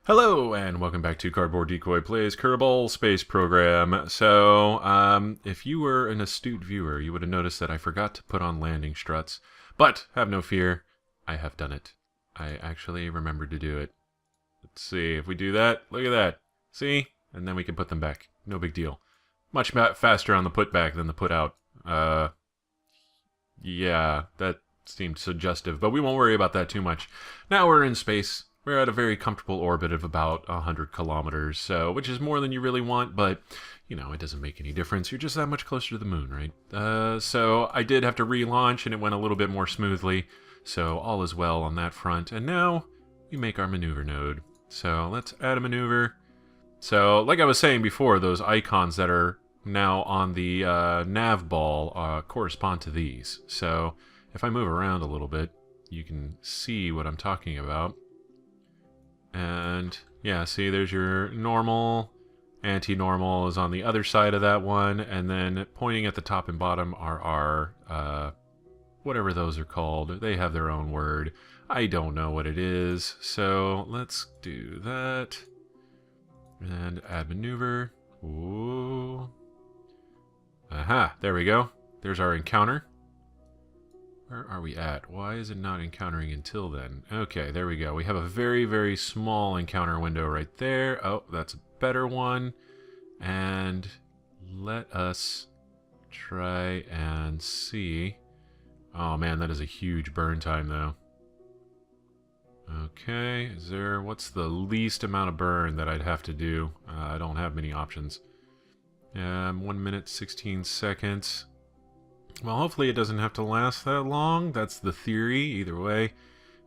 Hello, and welcome back to Cardboard Decoy Plays Kerbal Space Program. So, if you were an astute viewer, you would have noticed that I forgot to put on landing struts. But, have no fear, I have done it. I actually remembered to do it. Let's see, if we do that, look at that. See? And then we can put them back. No big deal. Much faster on the put back than the put out. Yeah, that seemed suggestive, but we won't worry about that too much. Now we're in space. We're at a very comfortable orbit of about 100 kilometers, so which is more than you really want, but, you know, it doesn't make any difference. You're just that much closer to the moon, right? So I did have to relaunch, and it went a little bit more smoothly, so all is well on that front. And now we make our maneuver node. So let's add a maneuver. So, like I was saying before, those icons that are now on the nav ball correspond to these. So if I move around a little bit, you can see what I'm talking about. And yeah, see, there's your normal. Anti-normal is on the other side of that one, and then pointing at the top and bottom are our whatever those are called. They have their own word. I don't know what it is, so let's do that. And add maneuver. Ooh. Aha, there we go. There's our encounter. Where are we at? Why is it not encountering until then? Okay, there we go. We have a very, very small encounter window right there. Oh, that's a better one. And let us try and see. Oh man, that is a huge burn time though. Okay, what's the least amount of burn that I'd have to do? I don't have many options. 1 minute, 16 seconds. Well, hopefully it doesn't have to last that long. That's the theory, either way.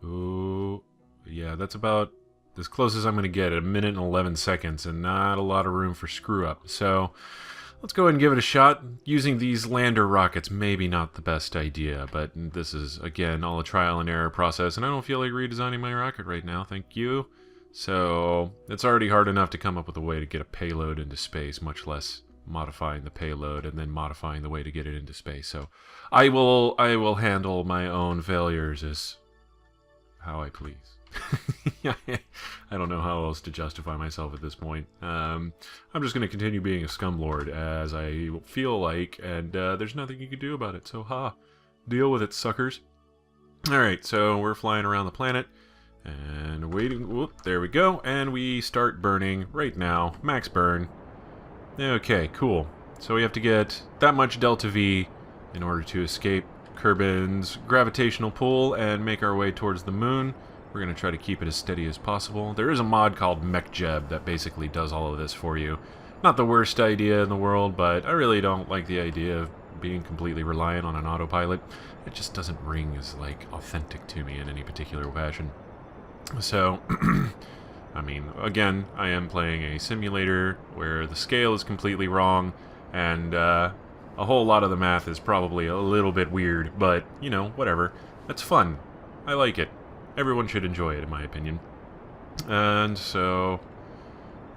Ooh, yeah, that's about as close as I'm going to get at 1 minute and 11 seconds, and not a lot of room for screw-up. So, let's go ahead and give it a shot. Using these lander rockets, maybe not the best idea, but this is, again, all a trial and error process, and I don't feel like redesigning my rocket right now, thank you. So, it's already hard enough to come up with a way to get a payload into space, much less modifying the payload and then modifying the way to get it into space. So I will handle my own failures as how I please. I don't know how else to justify myself at this point. I'm just going to continue being a scumlord as I feel like, and there's nothing you can do about it. So deal with it, suckers. Alright, so we're flying around the planet and waiting. Whoop, there we go. And we start burning right now. Max burn. Okay, cool. So we have to get that much delta V in order to escape Kerbin's gravitational pull and make our way towards the moon. We're going to try to keep it as steady as possible. There is a mod called MechJeb that basically does all of this for you. Not the worst idea in the world, but I really don't like the idea of being completely reliant on an autopilot. It just doesn't ring as, like, authentic to me in any particular fashion. So, I mean, again, I am playing a simulator where the scale is completely wrong, and a whole lot of the math is probably a little bit weird, but, you know, whatever. That's fun. I like it. Everyone should enjoy it, in my opinion. And so,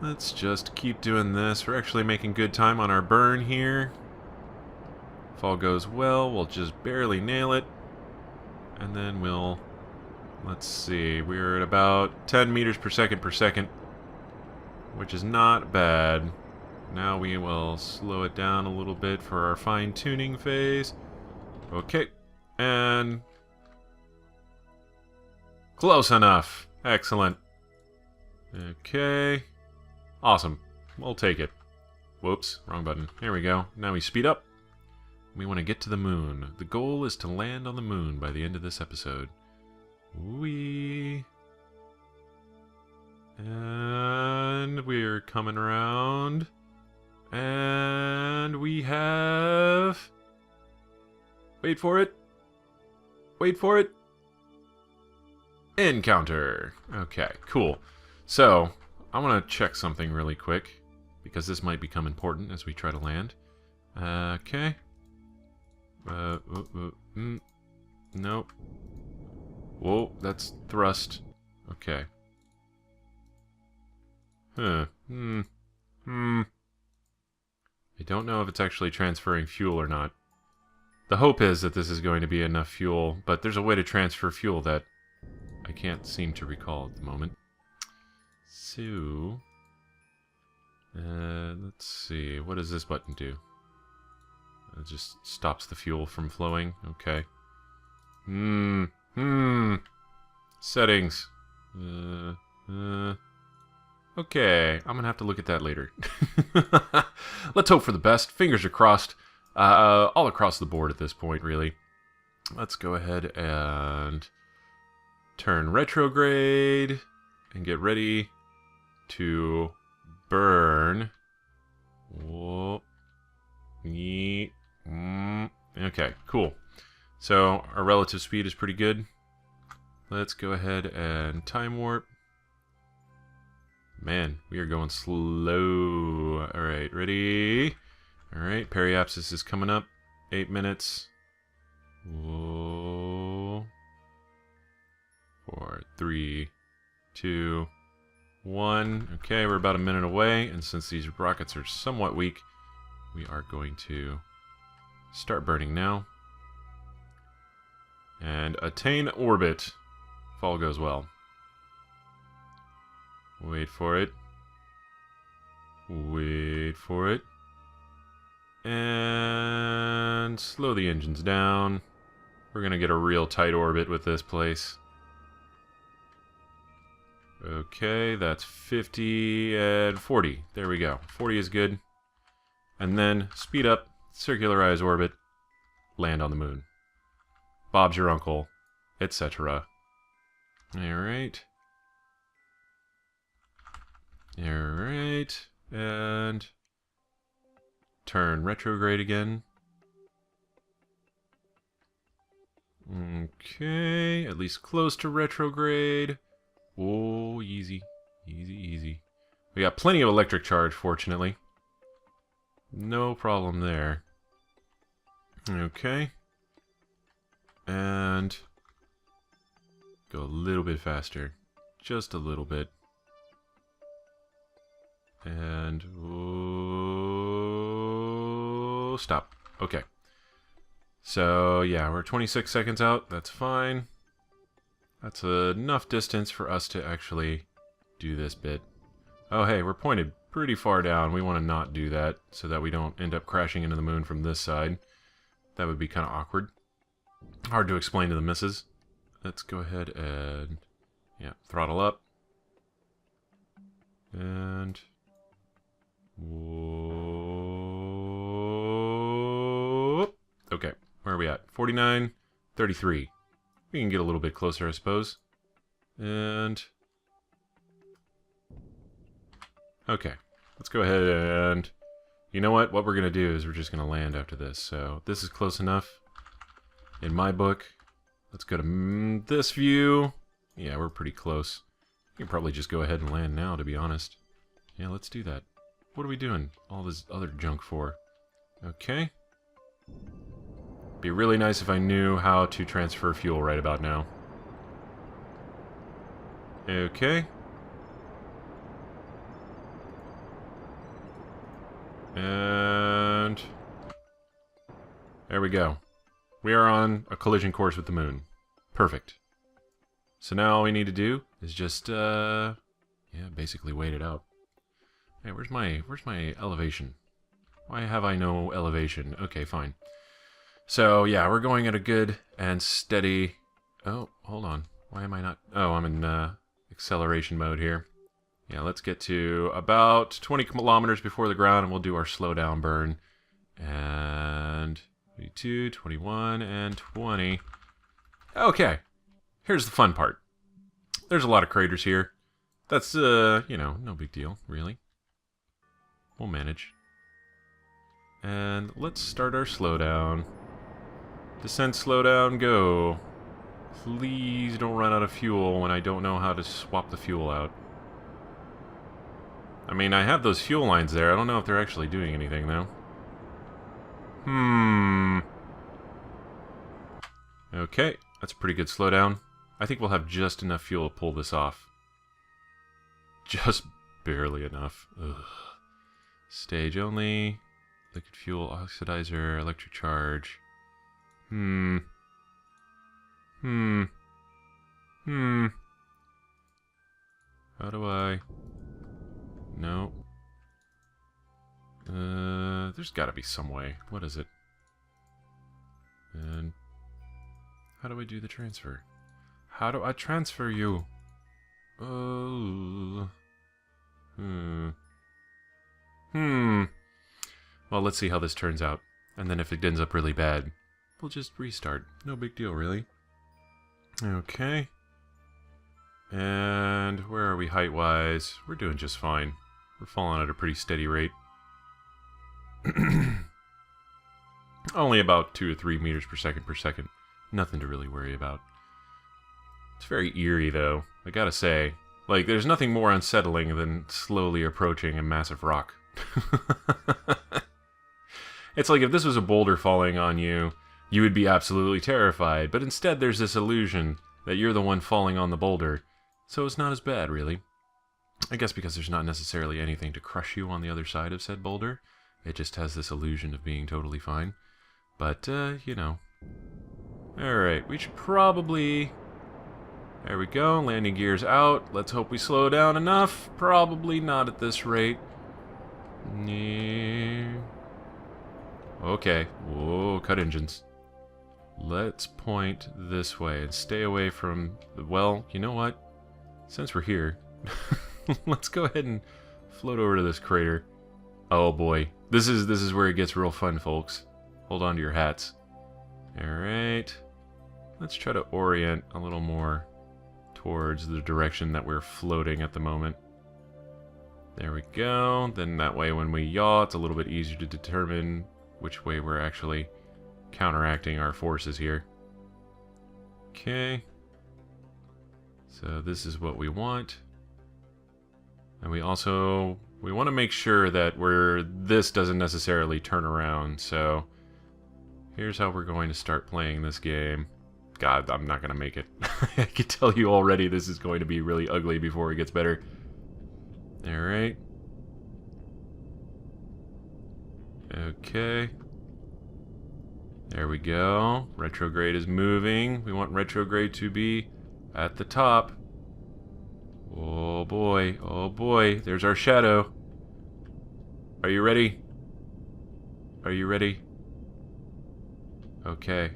let's just keep doing this. We're actually making good time on our burn here. If all goes well, we'll just barely nail it, and then we'll... Let's see, we're at about 10 meters per second, which is not bad. Now we will slow it down a little bit for our fine-tuning phase. Okay, and... Close enough. Excellent. Okay. Awesome. We'll take it. Whoops, wrong button. Here we go. Now we speed up. We want to get to the moon. The goal is to land on the moon by the end of this episode. And we're coming around. And we have... Wait for it. Wait for it. Encounter. Okay, cool. So, I want to check something really quick, because this might become important as we try to land. Okay. Nope. Whoa, that's thrust. Okay. I don't know if it's actually transferring fuel or not. The hope is that this is going to be enough fuel, but there's a way to transfer fuel that I can't seem to recall at the moment. So, let's see. What does this button do? It just stops the fuel from flowing. Okay. Settings. Okay, I'm gonna have to look at that later. Let's hope for the best. Fingers are crossed. All across the board at this point, really. Let's go ahead and turn retrograde and get ready to burn. Whoa. Okay, cool. So our relative speed is pretty good. Let's go ahead and time warp. Man, we are going slow. Alright, ready? Alright, periapsis is coming up. 8 minutes. Whoa. 4, 3, 2, 1. Okay, we're about a minute away, and since these rockets are somewhat weak, we are going to start burning now. And attain orbit. If all goes well. Wait for it. Wait for it. And slow the engines down. We're going to get a real tight orbit with this place. Okay, that's 50 and 40. There we go. 40 is good. And then speed up, circularize orbit, land on the moon. Bob's your uncle, etc. Alright. Alright. And turn retrograde again. Okay, at least close to retrograde. Oh, easy. Easy, easy. We got plenty of electric charge, fortunately. No problem there. Okay. And go a little bit faster. Just a little bit. And oh, stop. Okay. So, yeah, we're 26 seconds out. That's fine. That's enough distance for us to actually do this bit. Oh, hey, we're pointed pretty far down. We want to not do that so that we don't end up crashing into the moon from this side. That would be kind of awkward. Hard to explain to the missus. Let's go ahead and, yeah, throttle up. And whoop. Okay, where are we at? 49, 33. We can get a little bit closer, I suppose. And okay, let's go ahead and, you know what? What we're going to do is we're just going to land after this. So this is close enough in my book. Let's go to this view. Yeah, we're pretty close. You can probably just go ahead and land now, to be honest. Yeah, let's do that. What are we doing all this other junk for? Okay. Be really nice if I knew how to transfer fuel right about now. Okay. And there we go. We are on a collision course with the moon. Perfect. So now all we need to do is just yeah, basically wait it out. Hey, where's my elevation? Why have I no elevation? Okay, fine. So yeah, we're going at a good and steady. Oh, hold on. Why am I not? Oh, I'm in acceleration mode here. Yeah, let's get to about 20 kilometers before the ground, and we'll do our slowdown burn. And 22, 21, and 20. Okay, here's the fun part. There's a lot of craters here. That's, you know, no big deal, really. We'll manage. And let's start our slowdown. Descent, slowdown, go. Please don't run out of fuel when I don't know how to swap the fuel out. I mean, I have those fuel lines there. I don't know if they're actually doing anything, though. Okay, that's a pretty good slowdown. I think we'll have just enough fuel to pull this off. Just barely enough. Ugh. Stage only. Liquid fuel, oxidizer, electric charge. How do I... No. There's gotta be some way. What is it? And how do I do the transfer? How do I transfer you? Oh. Well, let's see how this turns out. And then if it ends up really bad, we'll just restart. No big deal, really. Okay. And where are we height-wise? We're doing just fine. We're falling at a pretty steady rate. Only about 2 to 3 meters per second. Nothing to really worry about. It's very eerie, though. I gotta say. Like, there's nothing more unsettling than slowly approaching a massive rock. It's like if this was a boulder falling on you, you would be absolutely terrified. But instead, there's this illusion that you're the one falling on the boulder. So it's not as bad, really. I guess because there's not necessarily anything to crush you on the other side of said boulder. It just has this illusion of being totally fine. But, you know. Alright, we should probably... There we go, landing gears out. Let's hope we slow down enough. Probably not at this rate. Okay. Whoa, cut engines. Let's point this way and stay away from... Well, you know what? Since we're here, let's go ahead and float over to this crater. Oh boy. This is where it gets real fun, folks. Hold on to your hats. Alright. Let's try to orient a little more towards the direction that we're floating at the moment. There we go. Then that way when we yaw, it's a little bit easier to determine which way we're actually counteracting our forces here. Okay. So this is what we want. And we want to make sure that this doesn't necessarily turn around. So here's how we're going to start playing this game. God, I'm not going to make it. I can tell you already this is going to be really ugly before it gets better. Alright. Okay. There we go. Retrograde is moving. We want retrograde to be at the top. Oh boy. Oh boy. There's our shadow. Are you ready? Are you ready? Okay.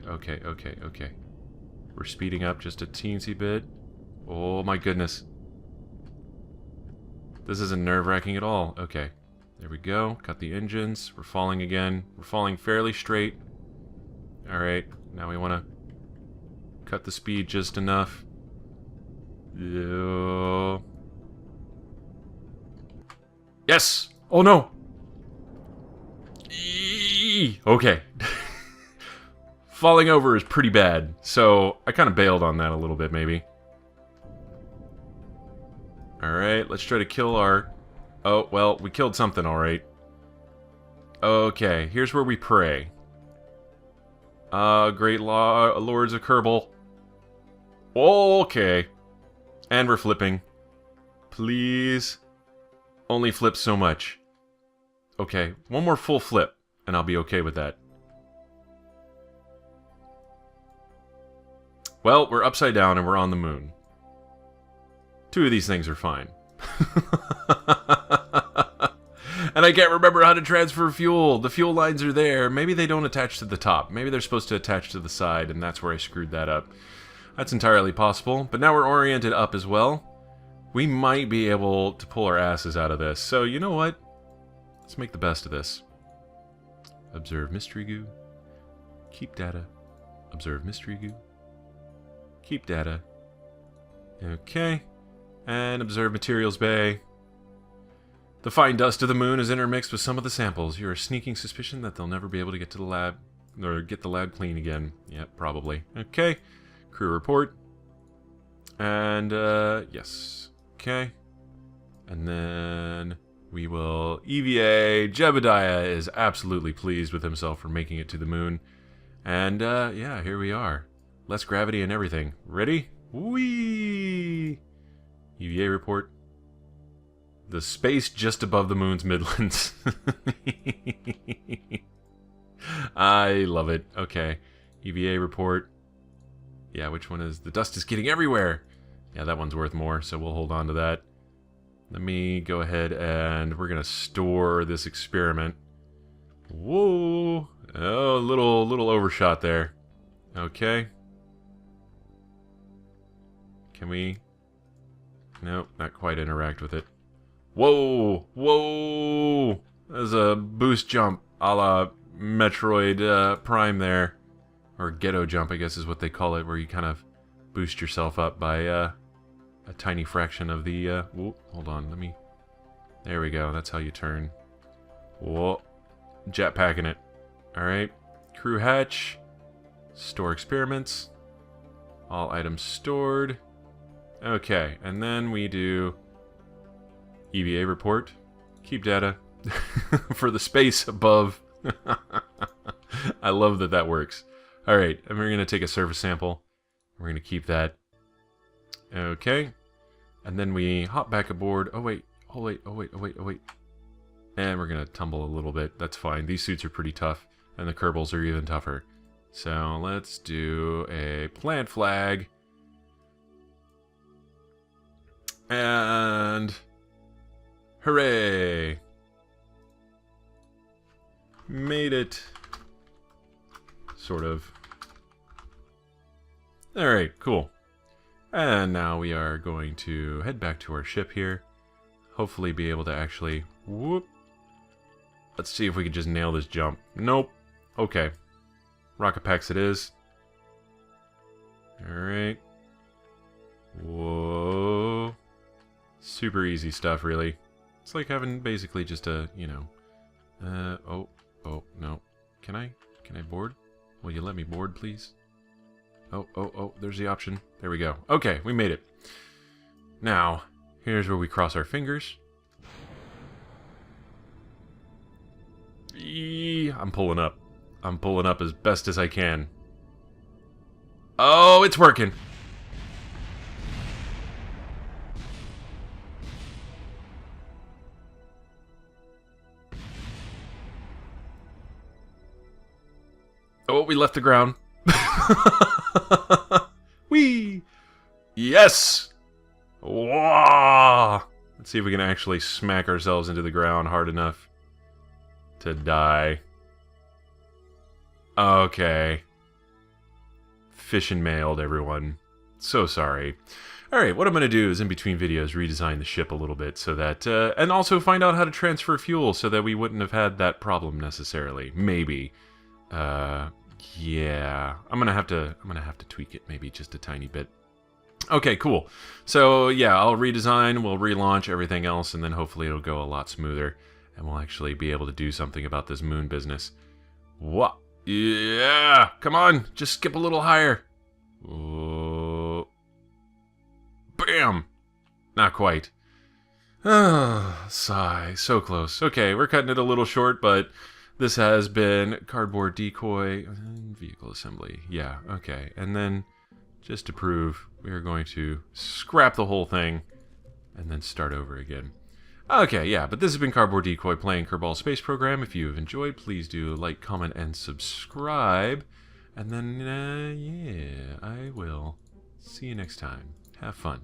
We're speeding up just a teensy bit. Oh my goodness. This isn't nerve-wracking at all. Okay. There we go. Cut the engines. We're falling again. We're falling fairly straight. Alright. Now we want to cut the speed just enough. Yes! Oh no! Okay. Falling over is pretty bad, so I kind of bailed on that a little bit, maybe. Alright, let's try to kill our... Oh, well, we killed something, alright. Okay, here's where we pray. Great Lords of Kerbal. Okay. And we're flipping. Please. Only flip so much. Okay, one more full flip, and I'll be okay with that. Well, we're upside down and we're on the moon. 2 of these things are fine. And I can't remember how to transfer fuel. The fuel lines are there. Maybe they don't attach to the top. Maybe they're supposed to attach to the side, and that's where I screwed that up. That's entirely possible. But now we're oriented up as well. We might be able to pull our asses out of this. So, you know what? Let's make the best of this. Observe mystery goo. Keep data. Observe mystery goo. Keep data. Okay. And observe materials bay. The fine dust of the moon is intermixed with some of the samples. You're a sneaking suspicion that they'll never be able to get to the lab, or get the lab clean again. Yep, probably. Okay. Crew report. And, yes. Okay. And then we will... EVA. Jebediah is absolutely pleased with himself for making it to the moon. And, yeah, here we are. Less gravity and everything. Ready? Whee! EVA report. The space just above the moon's midlands. I love it. Okay. EVA report. Yeah, which one is... The dust is getting everywhere. Yeah, that one's worth more, so we'll hold on to that. Let me go ahead and we're going to store this experiment. Whoa. Oh, little overshot there. Okay. Can we... Nope, not quite interact with it. Whoa! Whoa! There's a boost jump a la Metroid Prime there. Or ghetto jump, I guess is what they call it, where you kind of boost yourself up by a tiny fraction of the... Whoa, hold on, let me... There we go, that's how you turn. Whoa. Jetpacking it. Alright. Crew hatch. Store experiments. All items stored. Okay, and then we do EVA report. Keep data for the space above. I love that that works. Alright, and we're going to take a surface sample. We're going to keep that. Okay. And then we hop back aboard. Oh wait, oh wait, oh wait, oh wait, oh wait. And we're going to tumble a little bit. That's fine. These suits are pretty tough. And the Kerbals are even tougher. So let's do a plant flag. And... Hooray! Made it. Sort of. Alright, cool. And now we are going to head back to our ship here. Hopefully be able to actually... Whoop. Let's see if we can just nail this jump. Nope. Okay. Rocket packs it is. Alright. Whoa. Super easy stuff, really. It's like having basically just a, you know... Oh, no. Can I board? Will you let me board, please? Oh, there's the option. There we go. Okay, we made it. Now, here's where we cross our fingers. I'm pulling up. I'm pulling up as best as I can. Oh, it's working. Oh, we left the ground. Whee! Yes! Whoa! Let's see if we can actually smack ourselves into the ground hard enough to die. Okay. Fish and mailed, everyone. So sorry. Alright, what I'm going to do is in between videos redesign the ship a little bit so that... and also find out how to transfer fuel so that we wouldn't have had that problem necessarily. Maybe. Yeah. I'm gonna have to tweak it maybe just a tiny bit. Okay, cool. So yeah, I'll redesign, we'll relaunch everything else, and then hopefully it'll go a lot smoother, and we'll actually be able to do something about this moon business. What? Yeah! Come on! Just skip a little higher. Oh. Bam! Not quite. Ah, sigh. So close. Okay, we're cutting it a little short, but this has been Cardboard Decoy Vehicle Assembly. Yeah, okay. And then, just to prove, we are going to scrap the whole thing and then start over again. Okay, yeah, but this has been Cardboard Decoy playing Kerbal Space Program. If you have enjoyed, please do like, comment, and subscribe. And then, yeah, I will see you next time. Have fun.